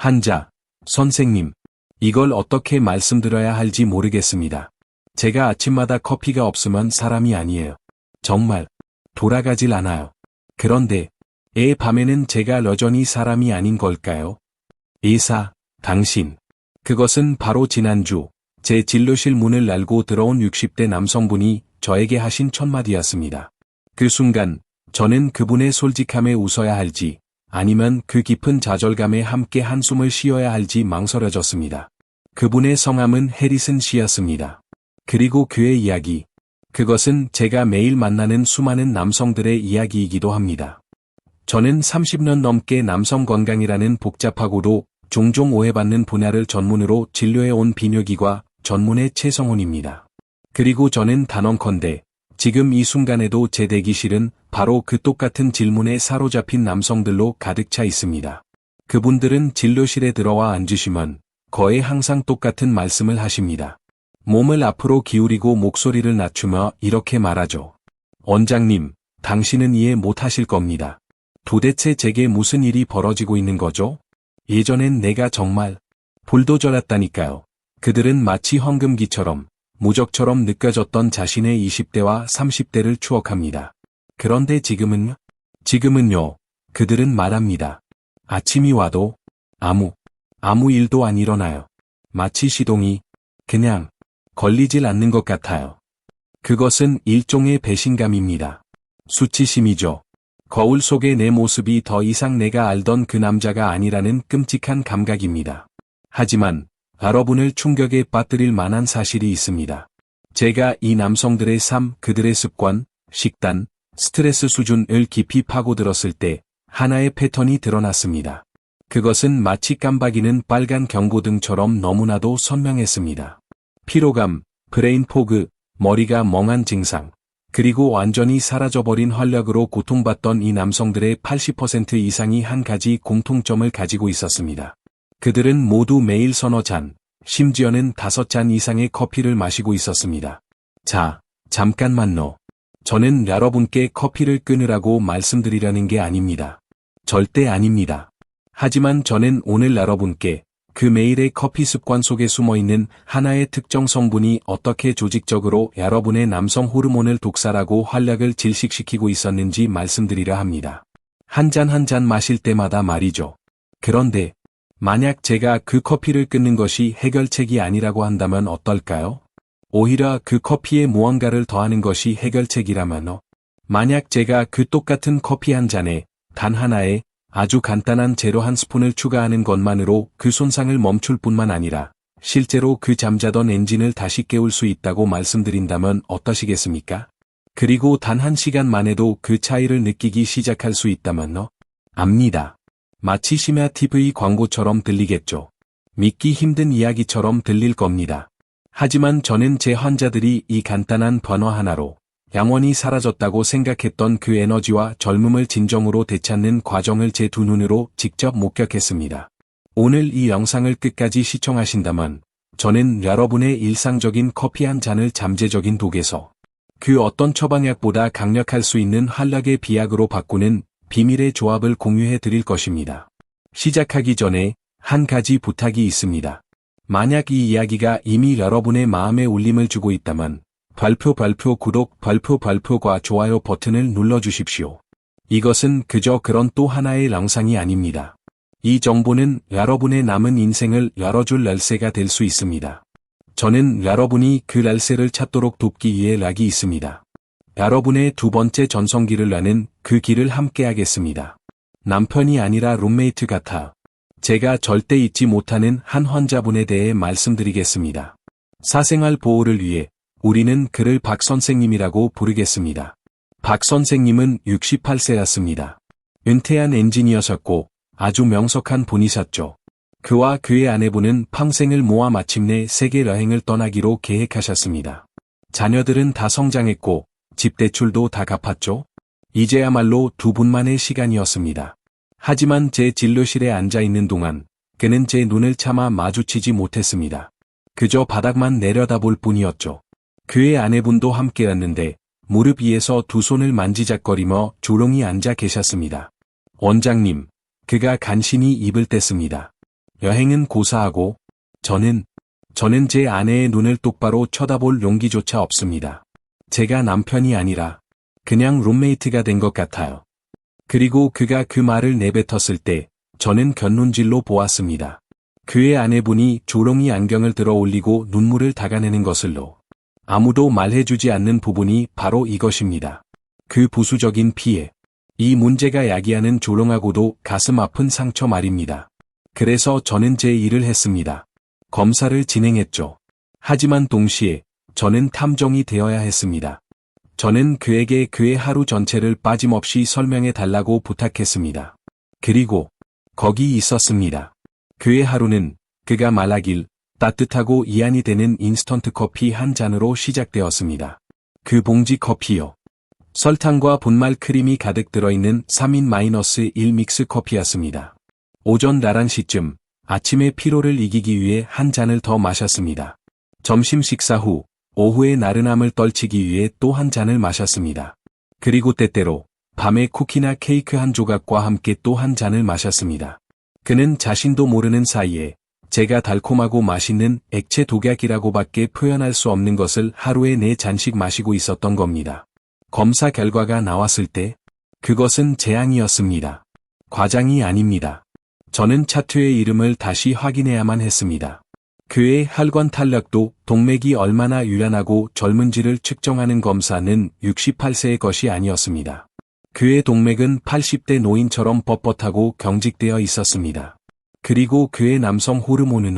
환자, 선생님, 이걸 어떻게 말씀드려야 할지 모르겠습니다. 제가 아침마다 커피가 없으면 사람이 아니에요. 정말 돌아가질 않아요. 그런데 밤에는 제가 여전히 사람이 아닌 걸까요? 의사, 당신. 그것은 바로 지난주 제 진료실 문을 날고 들어온 60대 남성분이 저에게 하신 첫 마디였습니다. 그 순간 저는 그분의 솔직함에 웃어야 할지 아니면 그 깊은 좌절감에 함께 한숨을 쉬어야 할지 망설여졌습니다. 그분의 성함은 해리슨 씨였습니다. 그리고 그의 이야기. 그것은 제가 매일 만나는 수많은 남성들의 이야기이기도 합니다. 저는 30년 넘게 남성 건강이라는 복잡하고도 종종 오해받는 분야를 전문으로 진료해온 비뇨기과 전문의 최성훈입니다. 그리고 저는 단언컨대 지금 이 순간에도 제 대기실은 바로 그 똑같은 질문에 사로잡힌 남성들로 가득 차 있습니다. 그분들은 진료실에 들어와 앉으시면 거의 항상 똑같은 말씀을 하십니다. 몸을 앞으로 기울이고 목소리를 낮추며 이렇게 말하죠. 원장님, 당신은 이해 못하실 겁니다. 도대체 제게 무슨 일이 벌어지고 있는 거죠? 예전엔 내가 정말 불도저랐다니까요. 그들은 마치 황금기처럼 무적처럼 느껴졌던 자신의 20대와 30대를 추억합니다. 그런데 지금은요, 그들은 말합니다. 아침이 와도 아무 일도 안 일어나요. 마치 시동이 그냥 걸리질 않는 것 같아요. 그것은 일종의 배신감입니다. 수치심이죠. 거울 속의 내 모습이 더 이상 내가 알던 그 남자가 아니라는 끔찍한 감각입니다. 하지만 여러분을 충격에 빠뜨릴 만한 사실이 있습니다. 제가 이 남성들의 삶, 그들의 습관, 식단, 스트레스 수준을 깊이 파고들었을 때 하나의 패턴이 드러났습니다. 그것은 마치 깜박이는 빨간 경고등처럼 너무나도 선명했습니다. 피로감, 브레인 포그, 머리가 멍한 증상, 그리고 완전히 사라져버린 활력으로 고통받던 이 남성들의 80% 이상이 한 가지 공통점을 가지고 있었습니다. 그들은 모두 매일 서너 잔, 심지어는 5잔 이상의 커피를 마시고 있었습니다. 자, 잠깐만요. 저는 여러분께 커피를 끊으라고 말씀드리려는 게 아닙니다. 절대 아닙니다. 하지만 저는 오늘 여러분께 그 매일의 커피 습관 속에 숨어있는 하나의 특정 성분이 어떻게 조직적으로 여러분의 남성 호르몬을 독살하고 활력을 질식시키고 있었는지 말씀드리려 합니다. 한 잔 한 잔 마실 때마다 말이죠. 그런데 만약 제가 그 커피를 끊는 것이 해결책이 아니라고 한다면 어떨까요? 오히려 그 커피에 무언가를 더하는 것이 해결책이라면요. 만약 제가 그 똑같은 커피 한 잔에 단 하나의 아주 간단한 재료 한 스푼을 추가하는 것만으로 그 손상을 멈출 뿐만 아니라 실제로 그 잠자던 엔진을 다시 깨울 수 있다고 말씀드린다면 어떠시겠습니까? 그리고 단 1시간 만에도 그 차이를 느끼기 시작할 수 있다면요. 압니다. 마치 심야 TV 광고처럼 들리겠죠. 믿기 힘든 이야기처럼 들릴 겁니다. 하지만 저는 제 환자들이 이 간단한 변화 하나로 영원히 사라졌다고 생각했던 그 에너지와 젊음을 진정으로 되찾는 과정을 제 두 눈으로 직접 목격했습니다. 오늘 이 영상을 끝까지 시청하신다면 저는 여러분의 일상적인 커피 한 잔을 잠재적인 독에서 그 어떤 처방약보다 강력할 수 있는 활력의 비약으로 바꾸는 비밀의 조합을 공유해 드릴 것입니다. 시작하기 전에 한 가지 부탁이 있습니다. 만약 이 이야기가 이미 여러분의 마음에 울림을 주고 있다면 발표 구독 발표과 좋아요 버튼을 눌러주십시오. 이것은 그저 그런 또 하나의 영상이 아닙니다. 이 정보는 여러분의 남은 인생을 열어줄 열쇠가 될 수 있습니다. 저는 여러분이 그 열쇠를 찾도록 돕기 위해 락이 있습니다. 여러분의 두 번째 전성기를 여는 그 길을 함께 하겠습니다. 남편이 아니라 룸메이트 같아. 제가 절대 잊지 못하는 한 환자분에 대해 말씀드리겠습니다. 사생활 보호를 위해 우리는 그를 박 선생님이라고 부르겠습니다. 박 선생님은 68세였습니다. 은퇴한 엔지니어셨고 아주 명석한 분이셨죠. 그와 그의 아내분은 평생을 모아 마침내 세계 여행을 떠나기로 계획하셨습니다. 자녀들은 다 성장했고 집 대출도 다 갚았죠. 이제야말로 두 분만의 시간이었습니다. 하지만 제 진료실에 앉아있는 동안 그는 제 눈을 차마 마주치지 못했습니다. 그저 바닥만 내려다볼 뿐이었죠. 그의 아내분도 함께였는데 무릎 위에서 두 손을 만지작거리며 조용히 앉아 계셨습니다. 원장님, 그가 간신히 입을 뗐습니다. 여행은 고사하고, 저는 제 아내의 눈을 똑바로 쳐다볼 용기조차 없습니다. 제가 남편이 아니라 그냥 룸메이트가 된 것 같아요. 그리고 그가 그 말을 내뱉었을 때 저는 곁눈질로 보았습니다. 그의 아내분이 조롱이 안경을 들어 올리고 눈물을 닦아내는 것을로 아무도 말해주지 않는 부분이 바로 이것입니다. 그 부수적인 피해. 이 문제가 야기하는 조롱하고도 가슴 아픈 상처 말입니다. 그래서 저는 제 일을 했습니다. 검사를 진행했죠. 하지만 동시에 저는 탐정이 되어야 했습니다. 저는 그에게 그의 하루 전체를 빠짐없이 설명해 달라고 부탁했습니다. 그리고 거기 있었습니다. 그의 하루는 그가 말하길 따뜻하고 이안이 되는 인스턴트 커피 한 잔으로 시작되었습니다. 그 봉지 커피요. 설탕과 분말 크림이 가득 들어있는 3인-1 믹스 커피였습니다. 오전 11시쯤 아침의 피로를 이기기 위해 한 잔을 더 마셨습니다. 점심 식사 후 오후의 나른함을 떨치기 위해 또 한 잔을 마셨습니다. 그리고 때때로 밤에 쿠키나 케이크 한 조각과 함께 또 한 잔을 마셨습니다. 그는 자신도 모르는 사이에 제가 달콤하고 맛있는 액체 독약이라고밖에 표현할 수 없는 것을 하루에 4잔씩 마시고 있었던 겁니다. 검사 결과가 나왔을 때 그것은 재앙이었습니다. 과장이 아닙니다. 저는 차트의 이름을 다시 확인해야만 했습니다. 그의 혈관 탄력도 동맥이 얼마나 유연하고 젊은지를 측정하는 검사는 68세의 것이 아니었습니다. 그의 동맥은 80대 노인처럼 뻣뻣하고 경직되어 있었습니다. 그리고 그의 남성 호르몬은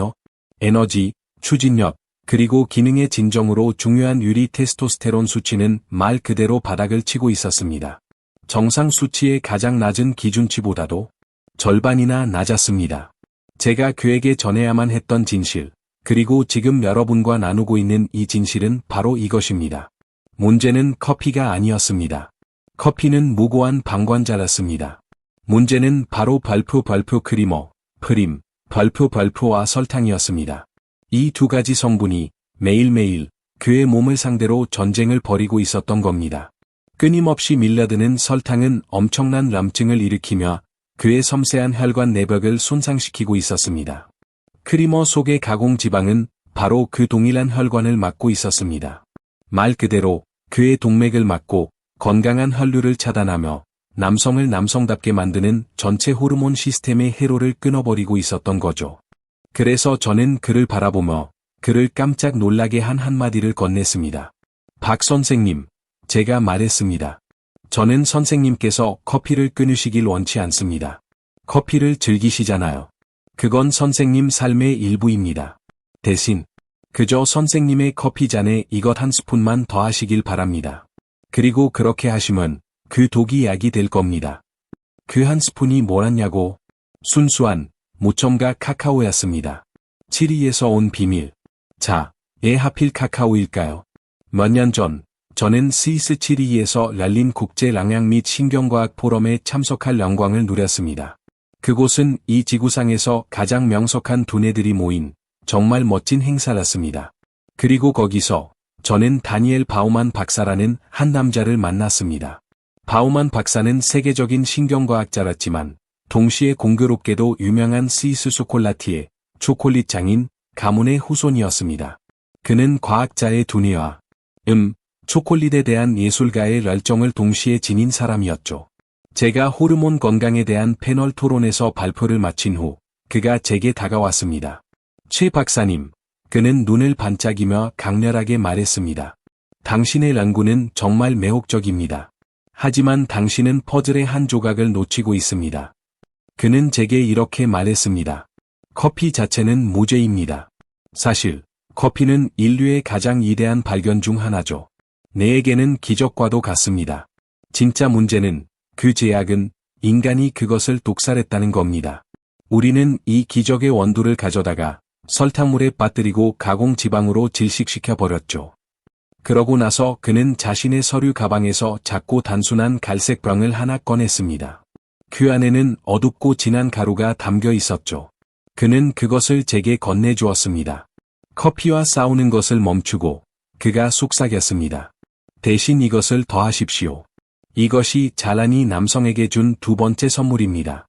에너지, 추진력, 그리고 기능의 진정으로 중요한 유리 테스토스테론 수치는 말 그대로 바닥을 치고 있었습니다. 정상 수치의 가장 낮은 기준치보다도 절반이나 낮았습니다. 제가 그에게 전해야만 했던 진실, 그리고 지금 여러분과 나누고 있는 이 진실은 바로 이것입니다. 문제는 커피가 아니었습니다. 커피는 무고한 방관자였습니다. 문제는 바로 발표 크리머, 프림, 발표와 설탕이었습니다. 이 두 가지 성분이 매일매일 그의 몸을 상대로 전쟁을 벌이고 있었던 겁니다. 끊임없이 밀려드는 설탕은 엄청난 람증을 일으키며 그의 섬세한 혈관 내벽을 손상시키고 있었습니다. 크리머 속의 가공 지방은 바로 그 동일한 혈관을 막고 있었습니다. 말 그대로 그의 동맥을 막고 건강한 혈류를 차단하며 남성을 남성답게 만드는 전체 호르몬 시스템의 회로를 끊어버리고 있었던 거죠. 그래서 저는 그를 바라보며 그를 깜짝 놀라게 한 한마디를 건넸습니다. 박 선생님, 제가 말했습니다. 저는 선생님께서 커피를 끊으시길 원치 않습니다. 커피를 즐기시잖아요. 그건 선생님 삶의 일부입니다. 대신 그저 선생님의 커피잔에 이것 한 스푼만 더 하시길 바랍니다. 그리고 그렇게 하시면 그 독이 약이 될 겁니다. 그 한 스푼이 뭐였냐고? 순수한 무첨가 카카오였습니다. 치리에서 온 비밀. 자, 왜 하필 카카오일까요? 몇 년 전 저는 스위스 치리히에서 열린 국제 랑약 및 신경과학 포럼에 참석할 영광을 누렸습니다. 그곳은 이 지구상에서 가장 명석한 두뇌들이 모인 정말 멋진 행사였습니다. 그리고 거기서 저는 다니엘 바우만 박사라는 한 남자를 만났습니다. 바우만 박사는 세계적인 신경과학자였지만 동시에 공교롭게도 유명한 스위스 초콜라티에 초콜릿 장인 가문의 후손이었습니다. 그는 과학자의 두뇌와 초콜릿에 대한 예술가의 열정을 동시에 지닌 사람이었죠. 제가 호르몬 건강에 대한 패널 토론에서 발표를 마친 후 그가 제게 다가왔습니다. 최 박사님, 그는 눈을 반짝이며 강렬하게 말했습니다. 당신의 연구는 정말 매혹적입니다. 하지만 당신은 퍼즐의 한 조각을 놓치고 있습니다. 그는 제게 이렇게 말했습니다. 커피 자체는 무죄입니다. 사실, 커피는 인류의 가장 위대한 발견 중 하나죠. 내에게는 기적과도 같습니다. 진짜 문제는 그 제약은 인간이 그것을 독살했다는 겁니다. 우리는 이 기적의 원두를 가져다가 설탕물에 빠뜨리고 가공지방으로 질식시켜 버렸죠. 그러고 나서 그는 자신의 서류 가방에서 작고 단순한 갈색 병을 하나 꺼냈습니다. 그 안에는 어둡고 진한 가루가 담겨 있었죠. 그는 그것을 제게 건네주었습니다. 커피와 싸우는 것을 멈추고 그가 속삭였습니다. 대신 이것을 더하십시오. 이것이 자라니 남성에게 준 두 번째 선물입니다.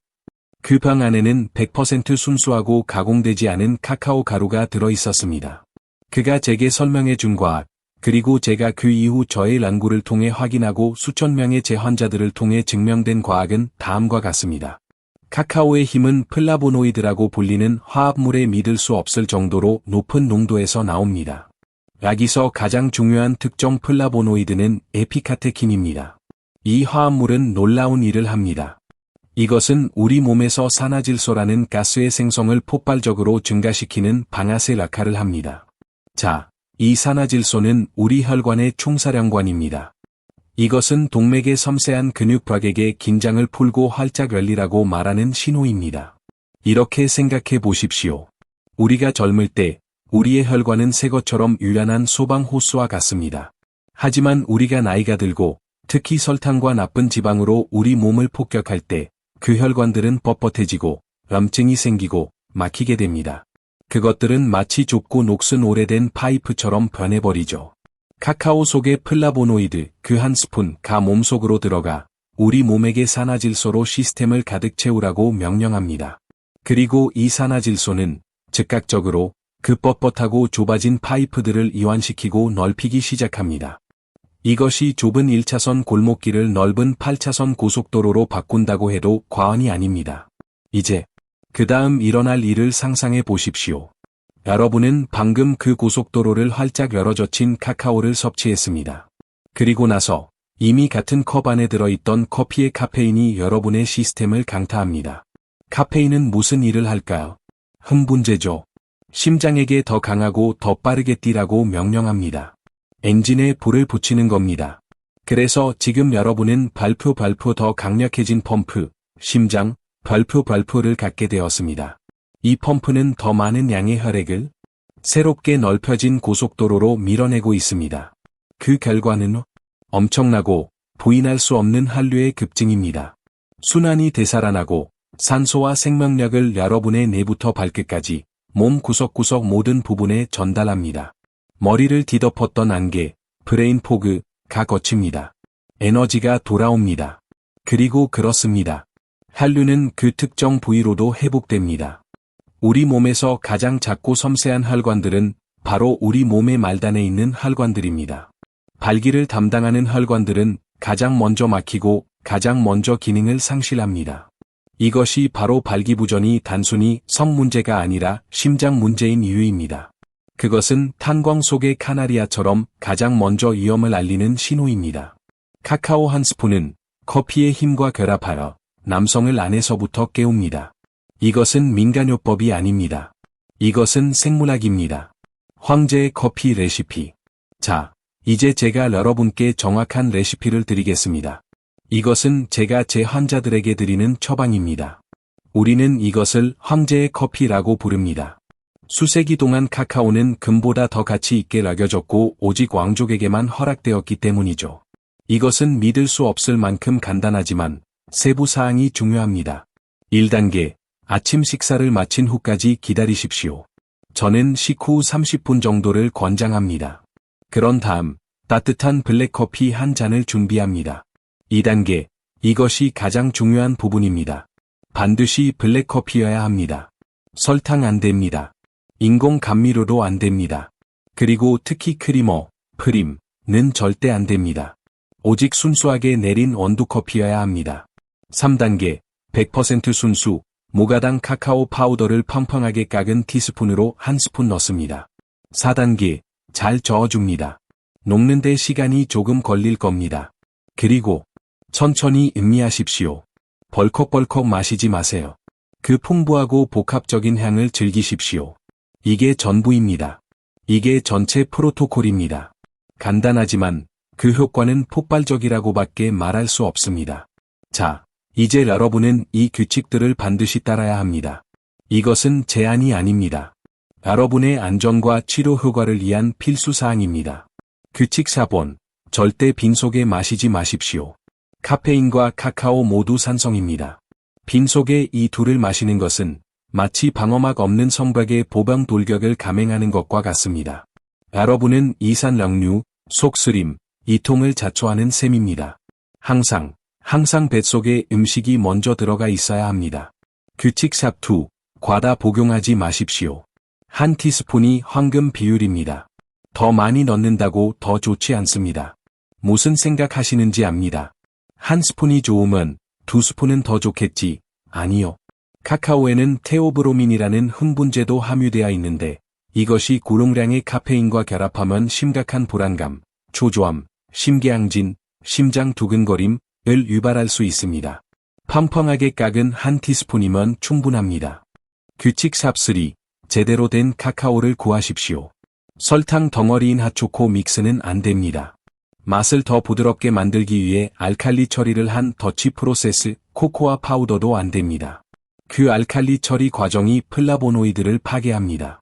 그 병 안에는 100% 순수하고 가공되지 않은 카카오 가루가 들어 있었습니다. 그가 제게 설명해 준 과학, 그리고 제가 그 이후 저의 연구를 통해 확인하고 수천 명의 재환자들을 통해 증명된 과학은 다음과 같습니다. 카카오의 힘은 플라보노이드라고 불리는 화합물에 믿을 수 없을 정도로 높은 농도에서 나옵니다. 여기서 가장 중요한 특정 플라보노이드는 에피카테킨입니다. 이 화합물은 놀라운 일을 합니다. 이것은 우리 몸에서 산화질소라는 가스의 생성을 폭발적으로 증가시키는 방아쇠 역할을 합니다. 자, 이 산화질소는 우리 혈관의 총사령관입니다. 이것은 동맥의 섬세한 근육박에게 긴장을 풀고 활짝 열리라고 말하는 신호입니다. 이렇게 생각해 보십시오. 우리가 젊을 때 우리의 혈관은 새 것처럼 유연한 소방 호스와 같습니다. 하지만 우리가 나이가 들고 특히 설탕과 나쁜 지방으로 우리 몸을 폭격할 때 그 혈관들은 뻣뻣해지고 염증이 생기고 막히게 됩니다. 그것들은 마치 좁고 녹슨 오래된 파이프처럼 변해버리죠. 카카오 속의 플라보노이드 그 한 스푼가 몸속으로 들어가 우리 몸에게 산화질소로 시스템을 가득 채우라고 명령합니다. 그리고 이 산화질소는 즉각적으로 그 뻣뻣하고 좁아진 파이프들을 이완시키고 넓히기 시작합니다. 이것이 좁은 1차선 골목길을 넓은 8차선 고속도로로 바꾼다고 해도 과언이 아닙니다. 이제 그 다음 일어날 일을 상상해 보십시오. 여러분은 방금 그 고속도로를 활짝 열어젖힌 카카오를 섭취했습니다. 그리고 나서 이미 같은 컵 안에 들어있던 커피의 카페인이 여러분의 시스템을 강타합니다. 카페인은 무슨 일을 할까요? 흥분제죠. 심장에게 더 강하고 더 빠르게 뛰라고 명령합니다. 엔진에 불을 붙이는 겁니다. 그래서 지금 여러분은 발표 더 강력해진 펌프, 심장, 발표를 갖게 되었습니다. 이 펌프는 더 많은 양의 혈액을 새롭게 넓혀진 고속도로로 밀어내고 있습니다. 그 결과는 엄청나고 부인할 수 없는 한류의 급증입니다. 순환이 되살아나고 산소와 생명력을 여러분의 뇌부터 발끝까지 몸 구석구석 모든 부분에 전달합니다. 머리를 뒤덮었던 안개, 브레인 포그가 거칩니다. 에너지가 돌아옵니다. 그리고 그렇습니다. 한류는 그 특정 부위로도 회복됩니다. 우리 몸에서 가장 작고 섬세한 혈관들은 바로 우리 몸의 말단에 있는 혈관들입니다. 발기를 담당하는 혈관들은 가장 먼저 막히고 가장 먼저 기능을 상실합니다. 이것이 바로 발기부전이 단순히 성 문제가 아니라 심장 문제인 이유입니다. 그것은 탄광 속의 카나리아처럼 가장 먼저 위험을 알리는 신호입니다. 카카오 한 스푼은 커피의 힘과 결합하여 남성을 안에서부터 깨웁니다. 이것은 민간요법이 아닙니다. 이것은 생물학입니다. 황제의 커피 레시피. 자, 이제 제가 여러분께 정확한 레시피를 드리겠습니다. 이것은 제가 제 환자들에게 드리는 처방입니다. 우리는 이것을 황제의 커피라고 부릅니다. 수세기 동안 카카오는 금보다 더 가치 있게 여겨졌고 오직 왕족에게만 허락되었기 때문이죠. 이것은 믿을 수 없을 만큼 간단하지만 세부 사항이 중요합니다. 1단계, 아침 식사를 마친 후까지 기다리십시오. 저는 식후 30분 정도를 권장합니다. 그런 다음 따뜻한 블랙커피 한 잔을 준비합니다. 2단계, 이것이 가장 중요한 부분입니다. 반드시 블랙커피여야 합니다. 설탕 안 됩니다. 인공 감미료도 안 됩니다. 그리고 특히 크리머, 프림는 절대 안 됩니다. 오직 순수하게 내린 원두커피여야 합니다. 3단계, 100% 순수, 모가당 카카오 파우더를 펑펑하게 깎은 티스푼으로 한 스푼 넣습니다. 4단계, 잘 저어줍니다. 녹는데 시간이 조금 걸릴 겁니다. 그리고 천천히 음미하십시오. 벌컥벌컥 마시지 마세요. 그 풍부하고 복합적인 향을 즐기십시오. 이게 전부입니다. 이게 전체 프로토콜입니다. 간단하지만 그 효과는 폭발적이라고밖에 말할 수 없습니다. 자, 이제 여러분은 이 규칙들을 반드시 따라야 합니다. 이것은 제한이 아닙니다. 여러분의 안전과 치료 효과를 위한 필수사항입니다. 규칙 4번, 절대 빈속에 마시지 마십시오. 카페인과 카카오 모두 산성입니다. 빈속에 이 둘을 마시는 것은 마치 방어막 없는 성벽의 보병 돌격을 감행하는 것과 같습니다. 여러분은 이산역류, 속쓰림, 이통을 자초하는 셈입니다. 항상 뱃속에 음식이 먼저 들어가 있어야 합니다. 규칙 샵2. 과다 복용하지 마십시오. 한 티스푼이 황금 비율입니다. 더 많이 넣는다고 더 좋지 않습니다. 무슨 생각하시는지 압니다. 한 스푼이 좋으면 두 스푼은 더 좋겠지. 아니요. 카카오에는 테오브로민이라는 흥분제도 함유되어 있는데 이것이 고용량의 카페인과 결합하면 심각한 불안감, 초조함, 심계항진, 심장 두근거림을 유발할 수 있습니다. 펑펑하게 깎은 한 티스푼이면 충분합니다. 규칙 샵3. 제대로 된 카카오를 구하십시오. 설탕 덩어리인 핫초코 믹스는 안 됩니다. 맛을 더 부드럽게 만들기 위해 알칼리 처리를 한 더치 프로세스 코코아 파우더도 안 됩니다. 그 알칼리 처리 과정이 플라보노이드를 파괴합니다.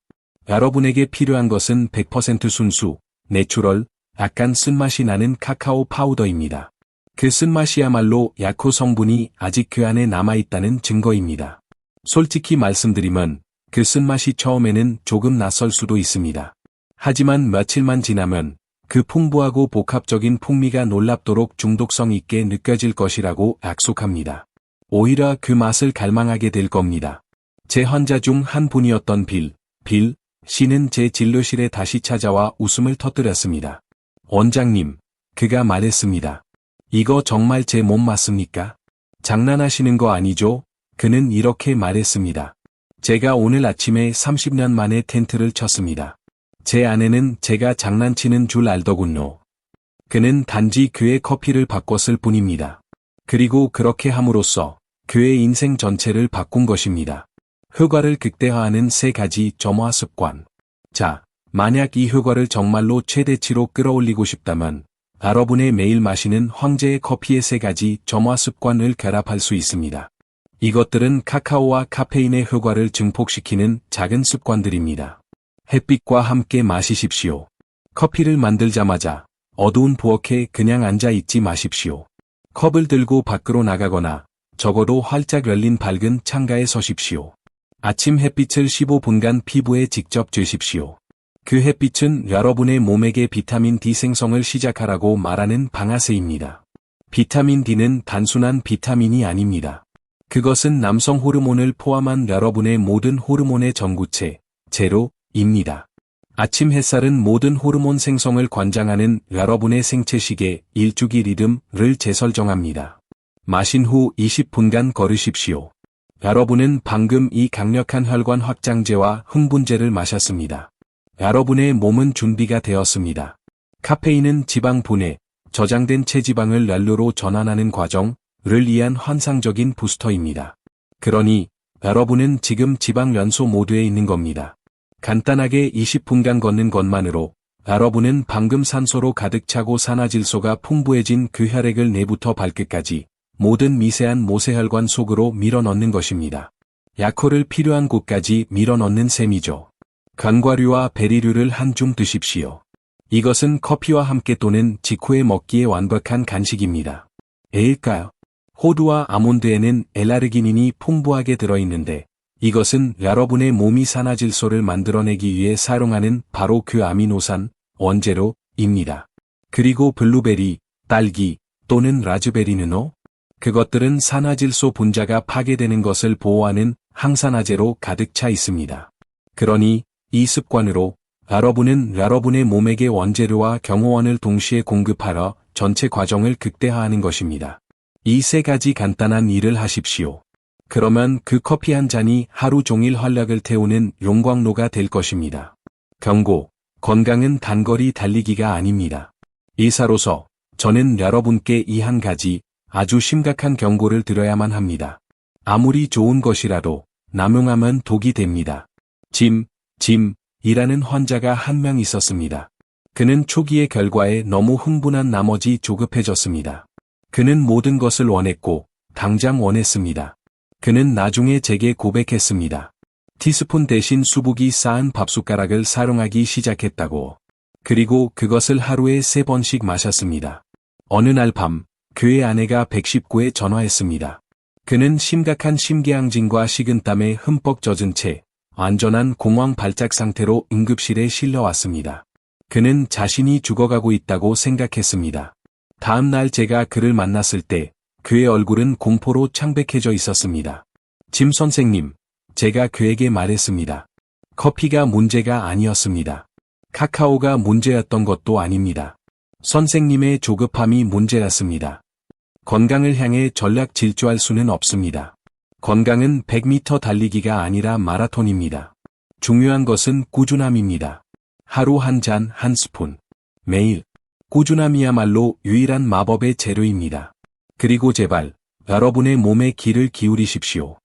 여러분에게 필요한 것은 100% 순수, 내추럴, 약간 쓴맛이 나는 카카오 파우더입니다. 그 쓴맛이야말로 약효 성분이 아직 그 안에 남아있다는 증거입니다. 솔직히 말씀드리면 그 쓴맛이 처음에는 조금 낯설 수도 있습니다. 하지만 며칠만 지나면 그 풍부하고 복합적인 풍미가 놀랍도록 중독성 있게 느껴질 것이라고 약속합니다. 오히려 그 맛을 갈망하게 될 겁니다. 제 환자 중 한 분이었던 빌 씨는 제 진료실에 다시 찾아와 웃음을 터뜨렸습니다. 원장님, 그가 말했습니다. 이거 정말 제 몸 맞습니까? 장난하시는 거 아니죠? 그는 이렇게 말했습니다. 제가 오늘 아침에 30년 만에 텐트를 쳤습니다. 제 아내는 제가 장난치는 줄 알더군요. 그는 단지 그의 커피를 바꿨을 뿐입니다. 그리고 그렇게 함으로써 그의 인생 전체를 바꾼 것입니다. 효과를 극대화하는 3가지 점화 습관. 자, 만약 이 효과를 정말로 최대치로 끌어올리고 싶다면 여러분의 매일 마시는 황제의 커피의 3가지 점화 습관을 결합할 수 있습니다. 이것들은 카카오와 카페인의 효과를 증폭시키는 작은 습관들입니다. 햇빛과 함께 마시십시오. 커피를 만들자마자 어두운 부엌에 그냥 앉아 있지 마십시오. 컵을 들고 밖으로 나가거나 적어도 활짝 열린 밝은 창가에 서십시오. 아침 햇빛을 15분간 피부에 직접 쬐십시오. 그 햇빛은 여러분의 몸에게 비타민 D 생성을 시작하라고 말하는 방아쇠입니다. 비타민 D는 단순한 비타민이 아닙니다. 그것은 남성 호르몬을 포함한 여러분의 모든 호르몬의 전구체, 제로입니다. 아침 햇살은 모든 호르몬 생성을 관장하는 여러분의 생체 시계, 일주기 리듬을 재설정합니다. 마신 후 20분간 걸으십시오. 여러분은 방금 이 강력한 혈관 확장제와 흥분제를 마셨습니다. 여러분의 몸은 준비가 되었습니다. 카페인은 지방 분해, 저장된 체지방을 연료로 전환하는 과정을 위한 환상적인 부스터입니다. 그러니 여러분은 지금 지방 연소 모드에 있는 겁니다. 간단하게 20분간 걷는 것만으로 여러분은 방금 산소로 가득 차고 산화질소가 풍부해진 그 혈액을 내부터 발끝까지 모든 미세한 모세혈관 속으로 밀어넣는 것입니다. 약효를 필요한 곳까지 밀어넣는 셈이죠. 견과류와 베리류를 한 줌 드십시오. 이것은 커피와 함께 또는 직후에 먹기에 완벽한 간식입니다. 왜일까요? 호두와 아몬드에는 L아르기닌이 풍부하게 들어있는데 이것은 여러분의 몸이 산화질소를 만들어내기 위해 사용하는 바로 그 아미노산, 원재료입니다. 그리고 블루베리, 딸기 또는 라즈베리는요? 그것들은 산화질소 분자가 파괴되는 것을 보호하는 항산화제로 가득 차 있습니다. 그러니 이 습관으로 여러분은 여러분의 몸에게 원재료와 경호원을 동시에 공급하러 전체 과정을 극대화하는 것입니다. 이 3가지 간단한 일을 하십시오. 그러면 그 커피 한 잔이 하루 종일 활력을 태우는 용광로가 될 것입니다. 경고, 건강은 단거리 달리기가 아닙니다. 의사로서 저는 여러분께 이 한 가지 아주 심각한 경고를 드려야만 합니다. 아무리 좋은 것이라도 남용하면 독이 됩니다. 짐이라는 환자가 한 명 있었습니다. 그는 초기의 결과에 너무 흥분한 나머지 조급해졌습니다. 그는 모든 것을 원했고 당장 원했습니다. 그는 나중에 제게 고백했습니다. 티스푼 대신 수북이 쌓은 밥숟가락을 사용하기 시작했다고. 그리고 그것을 하루에 3번씩 마셨습니다. 어느 날 밤 그의 아내가 119에 전화했습니다. 그는 심각한 심계항진과 식은땀에 흠뻑 젖은 채 완전한 공황 발작 상태로 응급실에 실려왔습니다. 그는 자신이 죽어가고 있다고 생각했습니다. 다음 날 제가 그를 만났을 때 그의 얼굴은 공포로 창백해져 있었습니다. 짐 선생님, 제가 그에게 말했습니다. 커피가 문제가 아니었습니다. 카카오가 문제였던 것도 아닙니다. 선생님의 조급함이 문제였습니다. 건강을 향해 전략 질주할 수는 없습니다. 건강은 100m 달리기가 아니라 마라톤입니다. 중요한 것은 꾸준함입니다. 하루 한 잔, 한 스푼. 매일. 꾸준함이야말로 유일한 마법의 재료입니다. 그리고 제발, 여러분의 몸에 귀를 기울이십시오.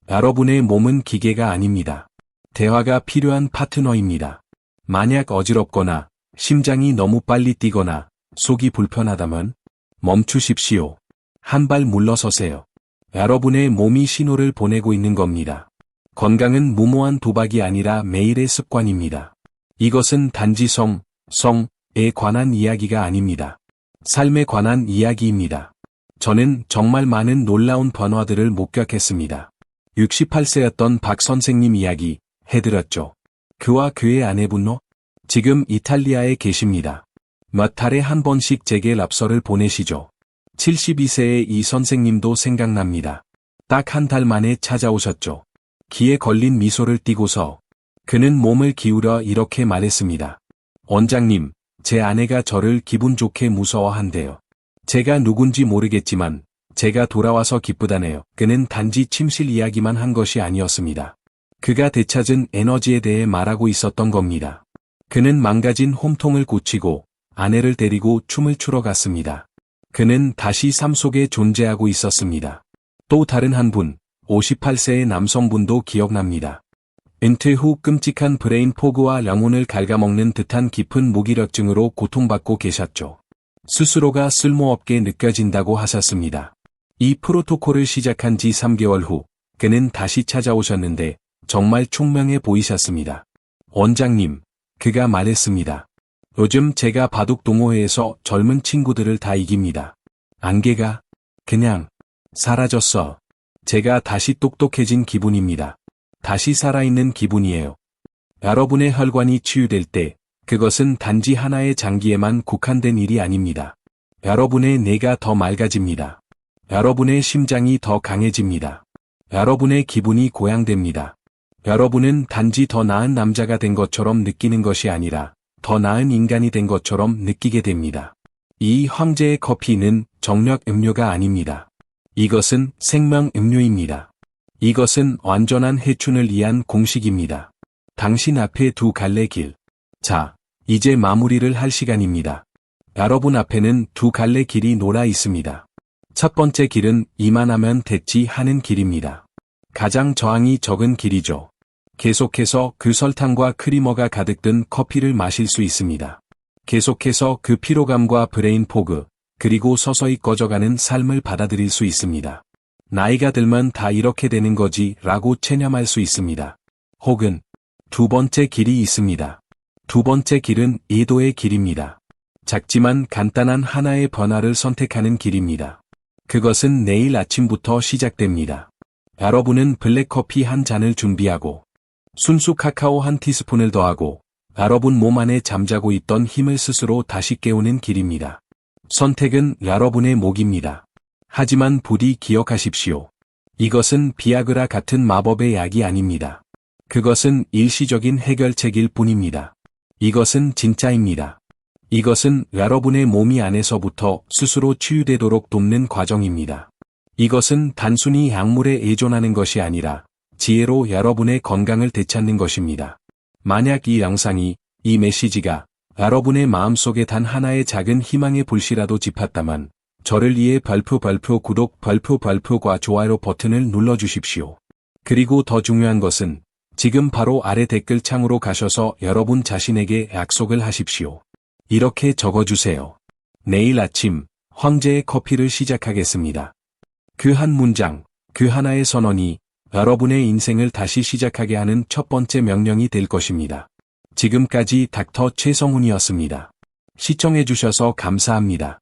여러분의 몸은 기계가 아닙니다. 대화가 필요한 파트너입니다. 만약 어지럽거나, 심장이 너무 빨리 뛰거나, 속이 불편하다면, 멈추십시오. 한 발 물러서세요. 여러분의 몸이 신호를 보내고 있는 겁니다. 건강은 무모한 도박이 아니라 매일의 습관입니다. 이것은 단지 성에 관한 이야기가 아닙니다. 삶에 관한 이야기입니다. 저는 정말 많은 놀라운 변화들을 목격했습니다. 68세였던 박 선생님 이야기 해드렸죠. 그와 그의 아내분노? 지금 이탈리아에 계십니다. 몇 달에 한 번씩 제게 랍서를 보내시죠. 72세의 이 선생님도 생각납니다. 딱 한 달 만에 찾아오셨죠. 귀에 걸린 미소를 띠고서 그는 몸을 기울여 이렇게 말했습니다. 원장님, 제 아내가 저를 기분 좋게 무서워한대요. 제가 누군지 모르겠지만 제가 돌아와서 기쁘다네요. 그는 단지 침실 이야기만 한 것이 아니었습니다. 그가 되찾은 에너지에 대해 말하고 있었던 겁니다. 그는 망가진 홈통을 고치고 아내를 데리고 춤을 추러 갔습니다. 그는 다시 삶 속에 존재하고 있었습니다. 또 다른 한 분, 58세의 남성분도 기억납니다. 은퇴 후 끔찍한 브레인 포그와 영혼을 갉아먹는 듯한 깊은 무기력증으로 고통받고 계셨죠. 스스로가 쓸모없게 느껴진다고 하셨습니다. 이 프로토콜을 시작한 지 3개월 후, 그는 다시 찾아오셨는데 정말 총명해 보이셨습니다. 원장님, 그가 말했습니다. 요즘 제가 바둑 동호회에서 젊은 친구들을 다 이깁니다. 안개가 그냥 사라졌어. 제가 다시 똑똑해진 기분입니다. 다시 살아있는 기분이에요. 여러분의 혈관이 치유될 때 그것은 단지 하나의 장기에만 국한된 일이 아닙니다. 여러분의 뇌가 더 맑아집니다. 여러분의 심장이 더 강해집니다. 여러분의 기분이 고양됩니다. 여러분은 단지 더 나은 남자가 된 것처럼 느끼는 것이 아니라 더 나은 인간이 된 것처럼 느끼게 됩니다. 이 황제의 커피는 정력 음료가 아닙니다. 이것은 생명 음료입니다. 이것은 완전한 해춘을 위한 공식입니다. 당신 앞에 두 갈래 길. 자, 이제 마무리를 할 시간입니다. 여러분 앞에는 두 갈래 길이 놓여 있습니다. 첫 번째 길은 이만하면 됐지 하는 길입니다. 가장 저항이 적은 길이죠. 계속해서 그 설탕과 크리머가 가득 든 커피를 마실 수 있습니다. 계속해서 그 피로감과 브레인 포그, 그리고 서서히 꺼져가는 삶을 받아들일 수 있습니다. 나이가 들면 다 이렇게 되는 거지 라고 체념할 수 있습니다. 혹은 두 번째 길이 있습니다. 두 번째 길은 예도의 길입니다. 작지만 간단한 하나의 변화를 선택하는 길입니다. 그것은 내일 아침부터 시작됩니다. 여러분은 블랙커피 한 잔을 준비하고 순수 카카오 한 티스푼을 더하고 여러분 몸 안에 잠자고 있던 힘을 스스로 다시 깨우는 길입니다. 선택은 여러분의 몫입니다. 하지만 부디 기억하십시오. 이것은 비아그라 같은 마법의 약이 아닙니다. 그것은 일시적인 해결책일 뿐입니다. 이것은 진짜입니다. 이것은 여러분의 몸이 안에서부터 스스로 치유되도록 돕는 과정입니다. 이것은 단순히 약물에 의존하는 것이 아니라 지혜로 여러분의 건강을 되찾는 것입니다. 만약 이 영상이, 이 메시지가 여러분의 마음속에 단 하나의 작은 희망의 불씨라도 짚었다면 저를 위해 별표 구독 별표과 좋아요 버튼을 눌러주십시오. 그리고 더 중요한 것은 지금 바로 아래 댓글창으로 가셔서 여러분 자신에게 약속을 하십시오. 이렇게 적어주세요. 내일 아침 황제의 커피를 시작하겠습니다. 그 한 문장, 그 하나의 선언이 여러분의 인생을 다시 시작하게 하는 첫 번째 명령이 될 것입니다. 지금까지 닥터 최성훈이었습니다. 시청해주셔서 감사합니다.